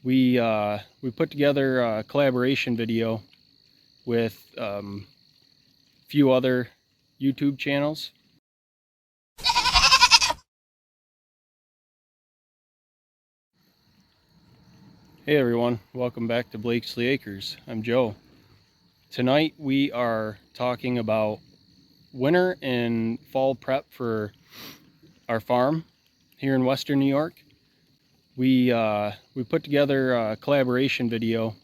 We put together a collaboration video with a few other YouTube channels. Hey everyone, welcome back to Blakesley Acres. I'm Joe. Tonight we are talking about winter and fall prep for our farm here in Western New York. We put together a collaboration video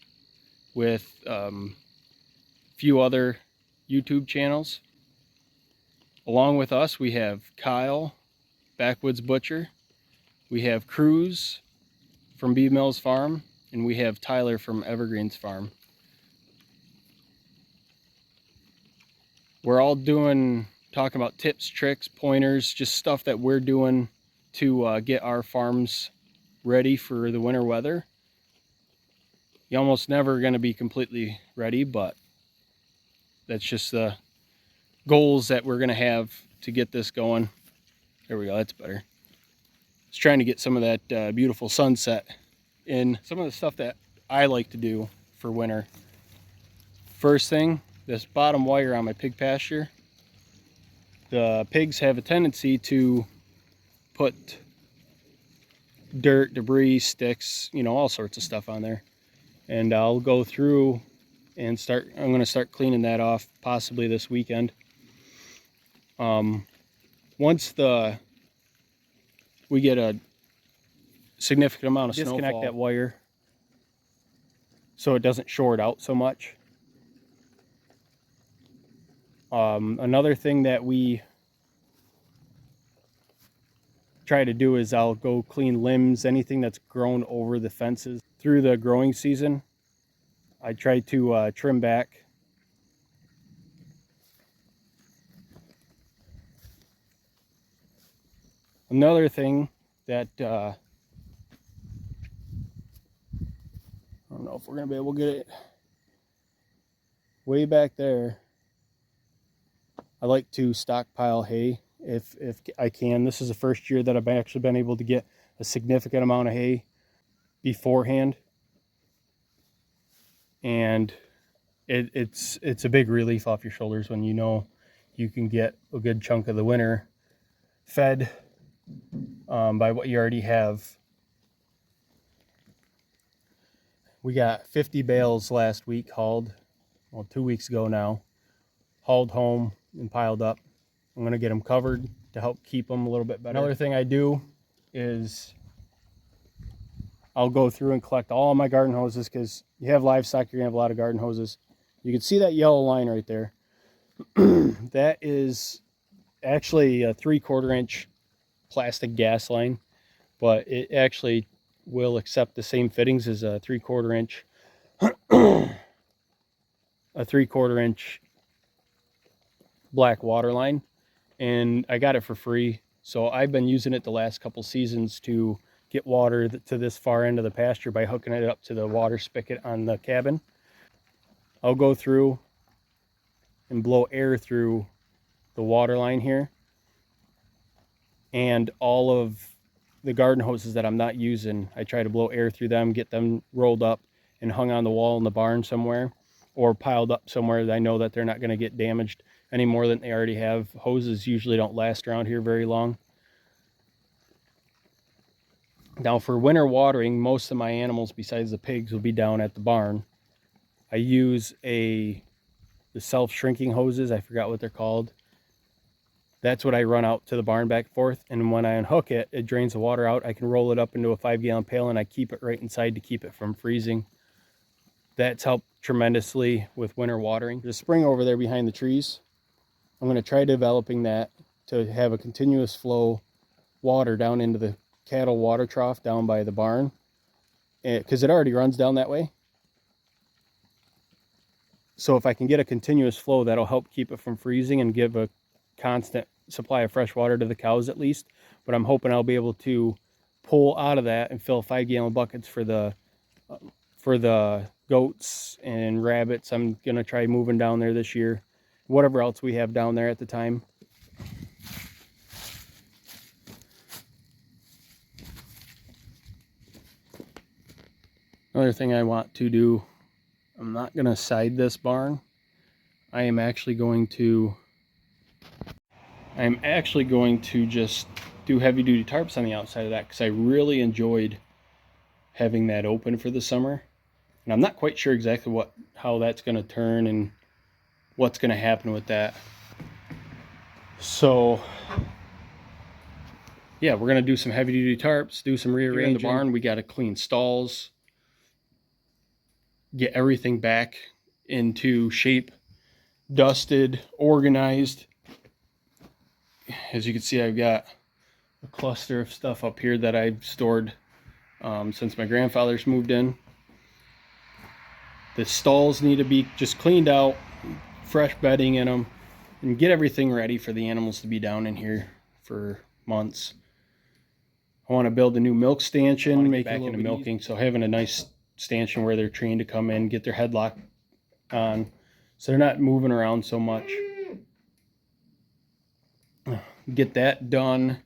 with a few other YouTube channels. Along with us, we have Kyle, Backwoods Butcher, we have Cruz from Bee Mills Farm, and we have Tyler from Evergeen Farm. We're all talking about tips, tricks, pointers, just stuff that we're doing to get our farms ready for the winter weather. You're almost never going to be completely ready, but that's just the goals that we're going to have to get this going. There we go, that's better. Just trying to get some of that beautiful sunset in. Some of the stuff that I like to do for winter. First thing, this bottom wire on my pig pasture. The pigs have a tendency to put dirt, debris, sticks, you know, all sorts of stuff on there. And I'll go through and I'm going to start cleaning that off possibly this weekend. Once we get a significant amount of snowfall, disconnect that wire so it doesn't short out so much. Another thing that we try to do is I'll go clean limbs, anything that's grown over the fences. Through the growing season, I try to trim back. Another thing that I don't know if we're going to be able to get it way back there. I like to stockpile hay if I can. This is the first year that I've actually been able to get a significant amount of hay beforehand. And it's a big relief off your shoulders when you know you can get a good chunk of the winter fed by what you already have. We got 50 bales last week hauled, well, 2 weeks ago now, hauled home and piled up. I'm going to get them covered to help keep them a little bit better. Another thing I do is I'll go through and collect all my garden hoses, because you have livestock, you're going to have a lot of garden hoses. You can see that yellow line right there. That is actually a 3/4 inch plastic gas line, but it actually will accept the same fittings as a 3/4 inch a 3/4 inch black water line, and I got it for free. So I've been using it the last couple seasons to get water to this far end of the pasture by hooking it up to the water spigot on the cabin. I'll go through and blow air through the water line here, and all of the garden hoses that I'm not using, I try to blow air through them, get them rolled up and hung on the wall in the barn somewhere, or piled up somewhere that I know that they're not going to get damaged any more than they already have. Hoses usually don't last around here very long. Now for winter watering, most of my animals besides the pigs will be down at the barn. I use the self-shrinking hoses, I forgot what they're called. That's what I run out to the barn back and forth, and when I unhook it, it drains the water out. I can roll it up into a 5-gallon pail and I keep it right inside to keep it from freezing. That's helped tremendously with winter watering. There's a spring over there behind the trees. I'm going to try developing that to have a continuous flow water down into the cattle water trough down by the barn, because it already runs down that way. So if I can get a continuous flow, that'll help keep it from freezing and give a constant supply of fresh water to the cows at least. But I'm hoping I'll be able to pull out of that and fill 5-gallon buckets for the goats and rabbits. I'm gonna try moving down there this year, whatever else we have down there at the time. Another thing I want to do, I'm not going to side this barn. I'm actually going to just do heavy duty tarps on the outside of that, because I really enjoyed having that open for the summer. And I'm not quite sure exactly how that's going to turn and what's going to happen with that. So yeah, we're going to do some heavy duty tarps, do some rearranging. Here in the barn, we got to clean stalls, get everything back into shape, dusted, organized. As you can see, I've got a cluster of stuff up here that I've stored since my grandfather's moved in. The stalls need to be just cleaned out, fresh bedding in them, and get everything ready for the animals to be down in here for months. I want to build a new milk stanchion, make it back into milking, so having a nice stanchion where they're trained to come in, get their headlock on, so they're not moving around so much. Get that done.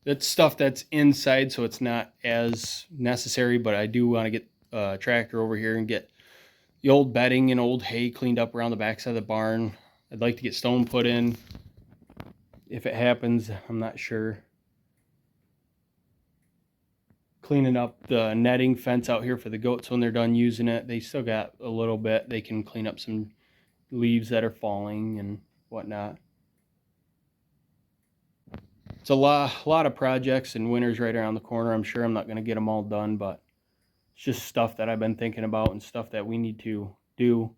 That's stuff that's inside, so it's not as necessary, but I do want to get a tractor over here and get the old bedding and old hay cleaned up around the backside of the barn. I'd like to get stone put in. If it happens, I'm not sure. Cleaning up the netting fence out here for the goats when they're done using it. They still got a little bit. They can clean up some leaves that are falling and whatnot. It's a lot of projects, and winter's right around the corner. I'm sure I'm not going to get them all done, but it's just stuff that I've been thinking about and stuff that we need to do.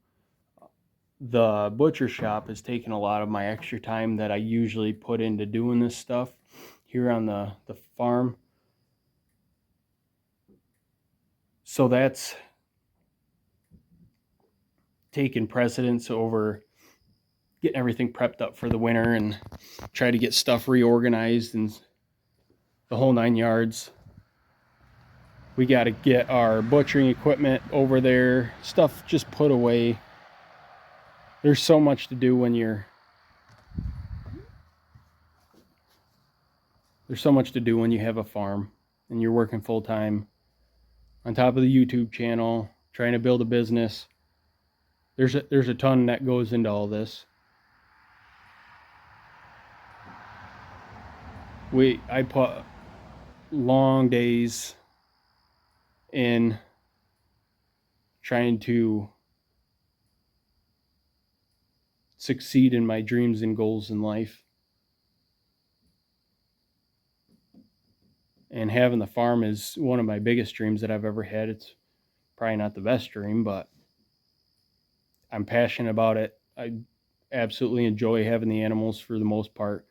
The butcher shop has taken a lot of my extra time that I usually put into doing this stuff here on the farm. So that's taken precedence over getting everything prepped up for the winter and try to get stuff reorganized and the whole 9 yards. We got to get our butchering equipment over there, stuff just put away. There's so much to do when you have a farm and you're working full time on top of the YouTube channel, trying to build a business. There's a ton that goes into all this. I put long days in trying to succeed in my dreams and goals in life. And having the farm is one of my biggest dreams that I've ever had. It's probably not the best dream, but I'm passionate about it. I absolutely enjoy having the animals for the most part.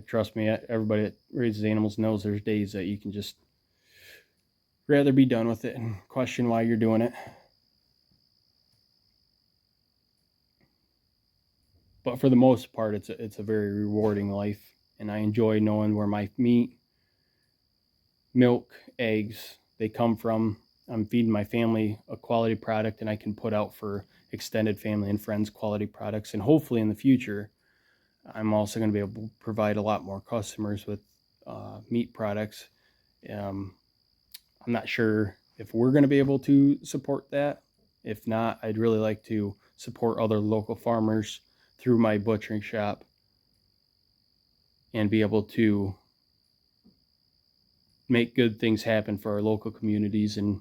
Trust me, everybody that raises animals knows there's days that you can just rather be done with it and question why you're doing it. But for the most part, it's a very rewarding life, and I enjoy knowing where my meat, milk, eggs, they come from. I'm feeding my family a quality product, and I can put out for extended family and friends quality products. And hopefully in the future, I'm also going to be able to provide a lot more customers with meat products. I'm not sure if we're going to be able to support that. If not, I'd really like to support other local farmers through my butchering shop and be able to make good things happen for our local communities and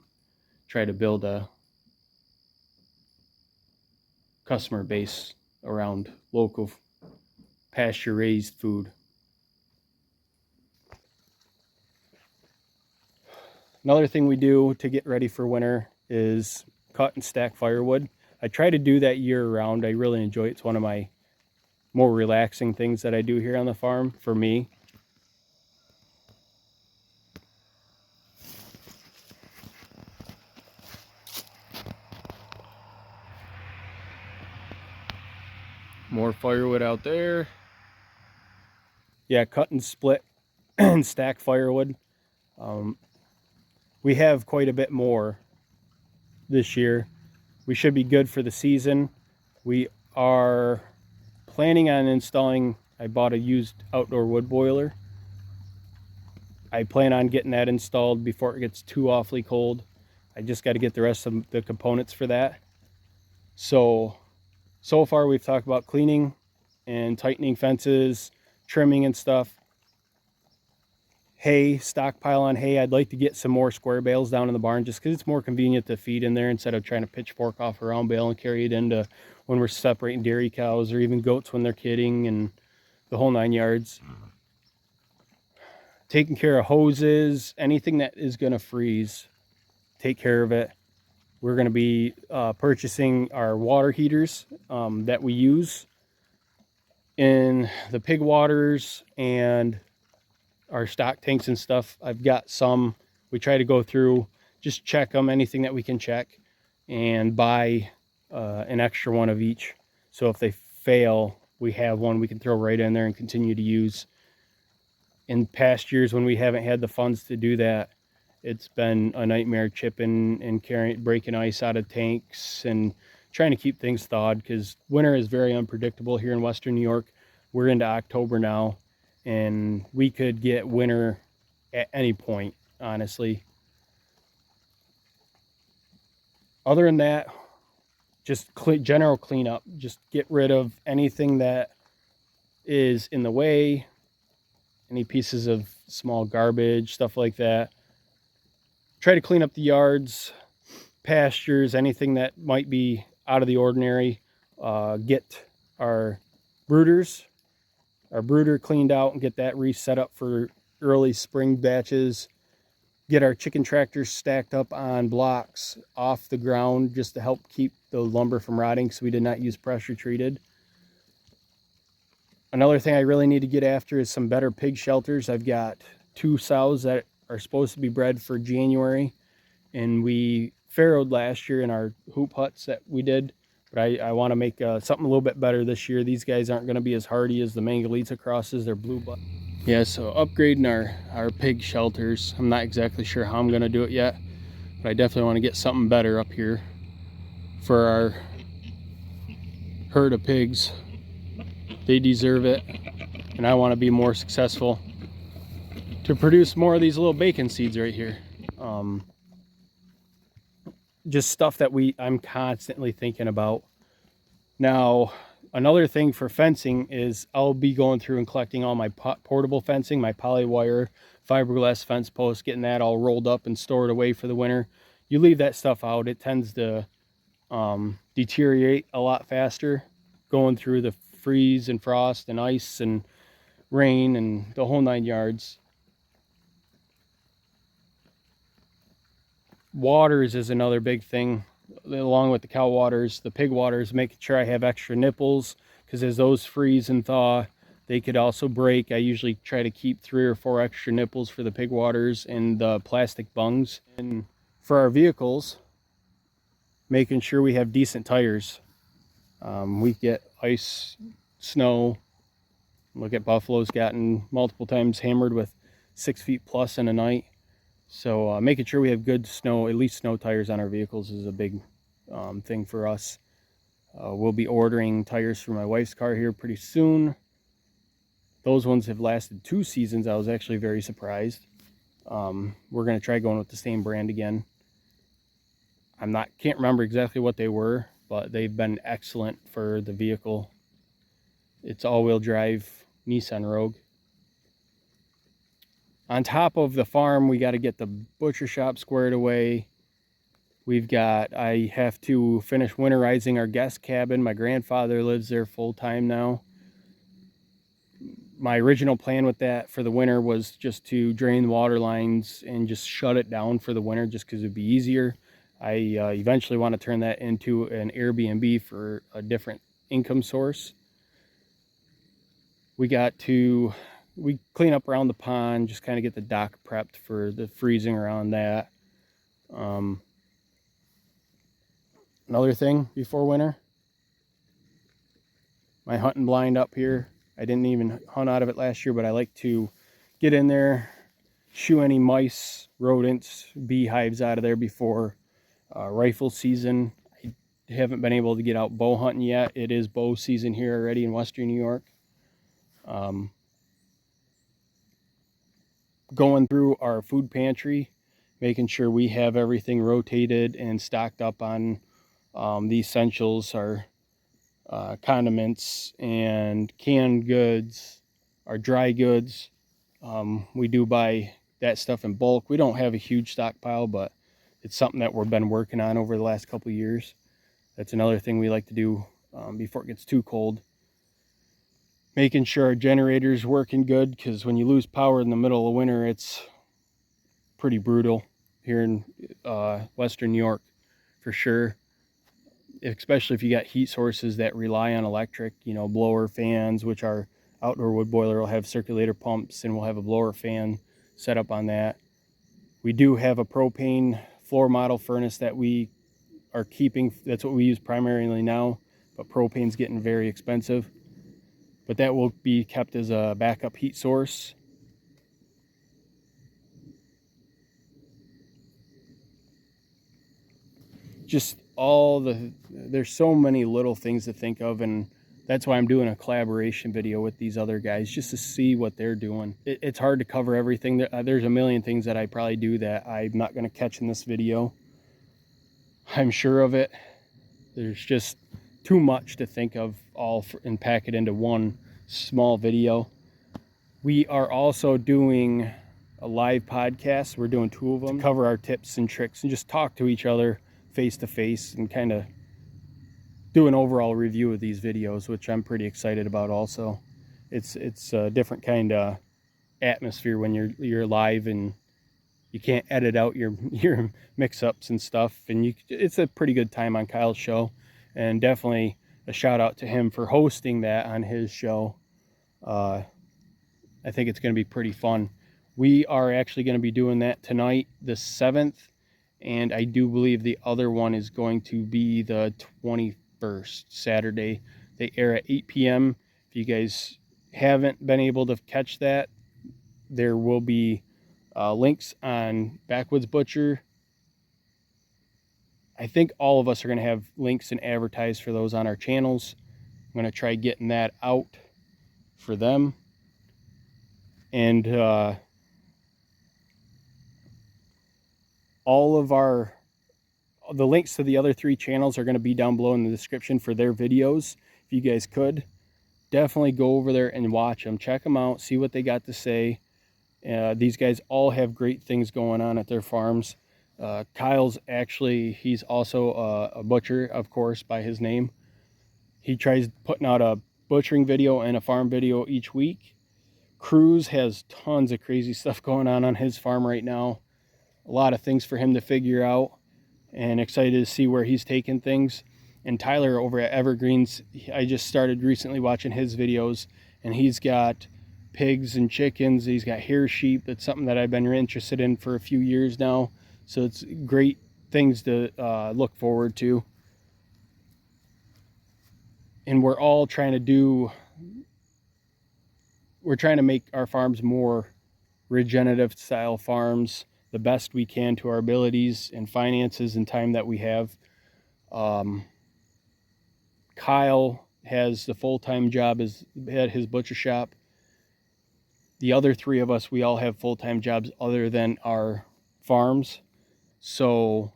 try to build a customer base around local pasture raised food. Another thing we do to get ready for winter is cut and stack firewood. I try to do that year round. I really enjoy it. It's one of my more relaxing things that I do here on the farm for me. More firewood out there. Yeah, cut and split and stack firewood. We have quite a bit more this year. We should be good for the season. We are planning on installing, I bought a used outdoor wood boiler. I plan on getting that installed before it gets too awfully cold. I just got to get the rest of the components for that. So far we've talked about cleaning and tightening fences, trimming and stuff. Hay, stockpile on hay. I'd like to get some more square bales down in the barn just because it's more convenient to feed in there instead of trying to pitchfork off a round bale and carry it into when we're separating dairy cows or even goats when they're kidding and the whole 9 yards. Taking care of hoses, anything that is going to freeze, take care of it. We're going to be purchasing our water heaters that we use in the pig waters and our stock tanks and stuff. I've got some. We try to go through, just check them, anything that we can check, and buy an extra one of each. So if they fail, we have one we can throw right in there and continue to use. In past years when we haven't had the funds to do that, it's been a nightmare chipping and breaking ice out of tanks and trying to keep things thawed because winter is very unpredictable here in Western New York. We're into October now, and we could get winter at any point, honestly. Other than that, just general cleanup. Just get rid of anything that is in the way, any pieces of small garbage, stuff like that. Try to clean up the yards, pastures, anything that might be out of the ordinary. Get our brooder cleaned out and get that reset up for early spring batches. Get our chicken tractors stacked up on blocks off the ground just to help keep the lumber from rotting, so we did not use pressure treated. Another thing I really need to get after is some better pig shelters. I've got 2 sows that are supposed to be bred for January, and we farrowed last year in our hoop huts that we did, but I want to make something a little bit better this year. These guys aren't going to be as hardy as the Mangalitsa crosses. They're blue butt. Yeah, so upgrading our pig shelters. I'm not exactly sure how I'm going to do it yet, but I definitely want to get something better up here for our herd of pigs. They deserve it, and I want to be more successful to produce more of these little bacon seeds right here. Just stuff that I'm constantly thinking about. Now, another thing for fencing is I'll be going through and collecting all my portable fencing, my polywire, fiberglass fence posts, getting that all rolled up and stored away for the winter. You leave that stuff out, it tends to deteriorate a lot faster going through the freeze and frost and ice and rain and the whole 9 yards. Waters is another big thing, along with the cow waters. The pig waters, making sure I have extra nipples, because as those freeze and thaw, they could also break. I usually try to keep 3 or 4 extra nipples for the pig waters and the plastic bungs. And for our vehicles, making sure we have decent tires. We get ice, snow. Look at Buffalo's gotten multiple times hammered with 6 feet plus in a night. So making sure we have good snow, at least snow tires on our vehicles, is a big thing for us. We'll be ordering tires for my wife's car here pretty soon. Those ones have lasted 2 seasons. I was actually very surprised. We're going to try going with the same brand again. Can't remember exactly what they were, but they've been excellent for the vehicle. It's all-wheel drive Nissan Rogue. On top of the farm, we got to get the butcher shop squared away. I have to finish winterizing our guest cabin. My grandfather lives there full-time now. My original plan with that for the winter was just to drain the water lines and just shut it down for the winter, just because it'd be easier. I eventually want to turn that into an Airbnb for a different income source. We clean up around the pond, just kind of get the dock prepped for the freezing around that. Another thing before winter, my hunting blind up here. I didn't even hunt out of it last year, but I like to get in there, shoo any mice, rodents, beehives out of there before rifle season. I haven't been able to get out bow hunting yet. It is bow season here already in Western New York. Going through our food pantry making sure we have everything rotated and stocked up on the essentials, our condiments and canned goods, our dry goods. We do buy that stuff in bulk. We don't have a huge stockpile, but it's something that we've been working on over the last couple of years. That's another thing we like to do before it gets too cold. Making sure our generator's working good, because when you lose power in the middle of winter, it's pretty brutal here in Western New York for sure. Especially if you got heat sources that rely on electric, you know, blower fans, which our outdoor wood boiler will have circulator pumps, and we'll have a blower fan set up on that. We do have a propane floor model furnace that we are keeping. That's what we use primarily now, but propane's getting very expensive. But that will be kept as a backup heat source. Just there's so many little things to think of, and that's why I'm doing a collaboration video with these other guys, just to see what they're doing. It's hard to cover everything. There's a million things that I probably do that I'm not going to catch in this video. I'm sure of it. There's just too much to think of and pack it into one small video. We are also doing a live podcast. We're doing 2 of them to cover our tips and tricks and just talk to each other face to face and kind of do an overall review of these videos, which I'm pretty excited about also. It's a different kind of atmosphere when you're live and you can't edit out your mix-ups and stuff, and it's a pretty good time on Kyle's show, and definitely a shout out to him for hosting that on his show. I think it's going to be pretty fun. We are actually going to be doing that tonight, the 7th, and I do believe the other one is going to be the 21st, Saturday. They air at 8 p.m. If you guys haven't been able to catch that, there will be links on Backwoods Butcher. I think all of us are going to have links and advertise for those on our channels. I'm going to try getting that out for them. And the links to the other 3 channels are going to be down below in the description for their videos. If you guys could, definitely go over there and watch them. Check them out, see what they got to say. These guys all have great things going on at their farms. Kyle's he's also a butcher, of course, by his name. He tries putting out a butchering video and a farm video each week. Cruz has tons of crazy stuff going on his farm right now. A lot of things for him to figure out, and excited to see where he's taking things. And Tyler over at Evergreens, I just started recently watching his videos, and he's got pigs and chickens. He's got hair sheep. That's something that I've been interested in for a few years now. So it's great things to look forward to. And we're all trying to make our farms more regenerative style farms, the best we can to our abilities and finances and time that we have. Kyle has the full-time job at his butcher shop. The other 3 of us, we all have full-time jobs other than our farms. So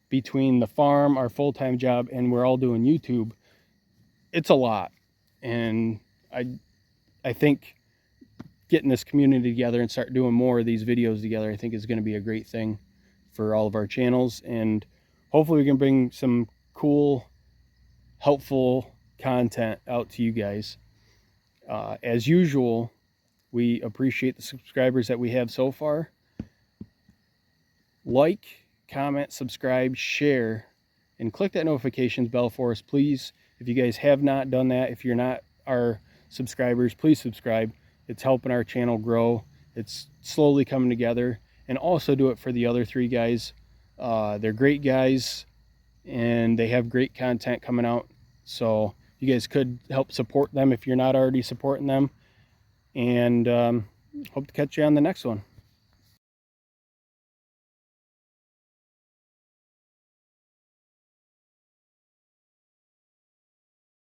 between the farm, our full-time job, and we're all doing YouTube, it's a lot. And I think getting this community together and start doing more of these videos together, I think is going to be a great thing for all of our channels. And hopefully we can bring some cool, helpful content out to you guys. As usual, we appreciate the subscribers that we have so far. Like, comment, subscribe, share, and click that notifications bell for us, please. If you guys have not done that, if you're not our subscribers, please subscribe. It's helping our channel grow. It's slowly coming together. And also do it for the other 3 guys. They're great guys, and they have great content coming out. So you guys could help support them if you're not already supporting them. And hope to catch you on the next one.